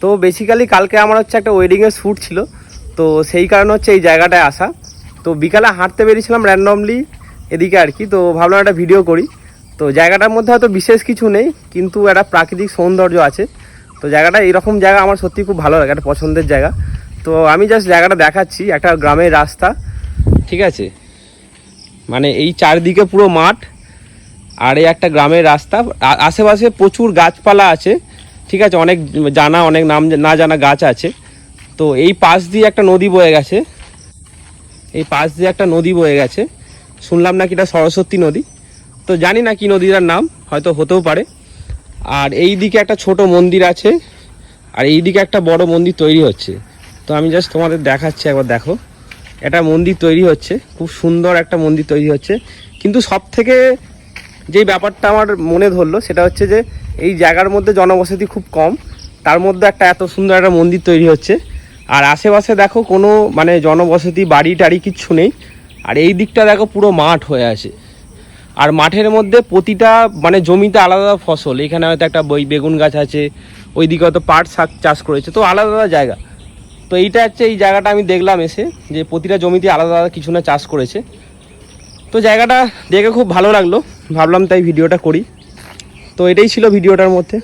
তো বেসিক্যালি কালকে আমার হচ্ছে একটা ওয়েডিংয়ের শ্যুট ছিল, তো সেই কারণে হচ্ছে এই জায়গাটায় আসা। তো বিকালে হাঁটতে বেরিয়েছিলাম র্যান্ডমলি এদিকে আর কি, তো ভাবলাম একটা ভিডিও করি। তো জায়গাটার মধ্যে হয়তো বিশেষ কিছু নেই, কিন্তু একটা প্রাকৃতিক সৌন্দর্য আছে। তো জায়গাটা এইরকম জায়গা আমার সত্যি খুব ভালো লাগে, একটা পছন্দের জায়গা। তো আমি জাস্ট জায়গাটা দেখাচ্ছি, একটা গ্রামের রাস্তা, ঠিক আছে, মানে এই চারদিকে পুরো মাঠ, আর এই একটা গ্রামের রাস্তা, আশেপাশে প্রচুর গাছপালা আছে, ঠিক আছে, অনেক জানা অনেক নাম না জানা গাছ আছে। তো এই পাশ দিয়ে একটা নদী বয়ে গেছে, এই পাশ দিয়ে একটা নদী বয়ে গেছে, শুনলাম নাকি এটা সরস্বতী নদী। তো জানি না কি নদীটার নাম, হয়তো হতেও পারে। আর এই দিকে একটা ছোট মন্দির আছে, আর এই দিকে একটা বড় মন্দির তৈরি হচ্ছে। তো আমি জাস্ট তোমাদের দেখাচ্ছি, একবার দেখো, একটা মন্দির তৈরি হচ্ছে, খুব সুন্দর একটা মন্দির তৈরি হচ্ছে। কিন্তু সব থেকে যেই ব্যাপারটা আমার মনে ধরলো সেটা হচ্ছে যে এই জায়গার মধ্যে জনবসতি খুব কম, তার মধ্যে একটা এত সুন্দর একটা মন্দির তৈরি হচ্ছে। আর আশেপাশে দেখো কোনো মানে জনবসতি বাড়ি টাড়ি কিচ্ছু নেই। আর এই দিকটা দেখো পুরো মাঠ হয়ে আছে, আর মাঠের মধ্যে প্রতিটা মানে জমিতে আলাদা ফসল। এখানে হয়তো একটা বেগুন গাছ আছে, ওইদিকে হয়তো পাট শাক চাষ করেছে, তো আলাদা আলাদা জায়গা। তো এইটা হচ্ছে এই জায়গাটা আমি দেখলাম এসে, যে প্রতিটা জমিতে আলাদা আলাদা কিছু না চাষ করেছে। তো জায়গাটা দেখে খুব ভালো লাগলো, ভাবলাম তাই ভিডিওটা করি। তো এটাই ছিল ভিডিওটার মধ্যে।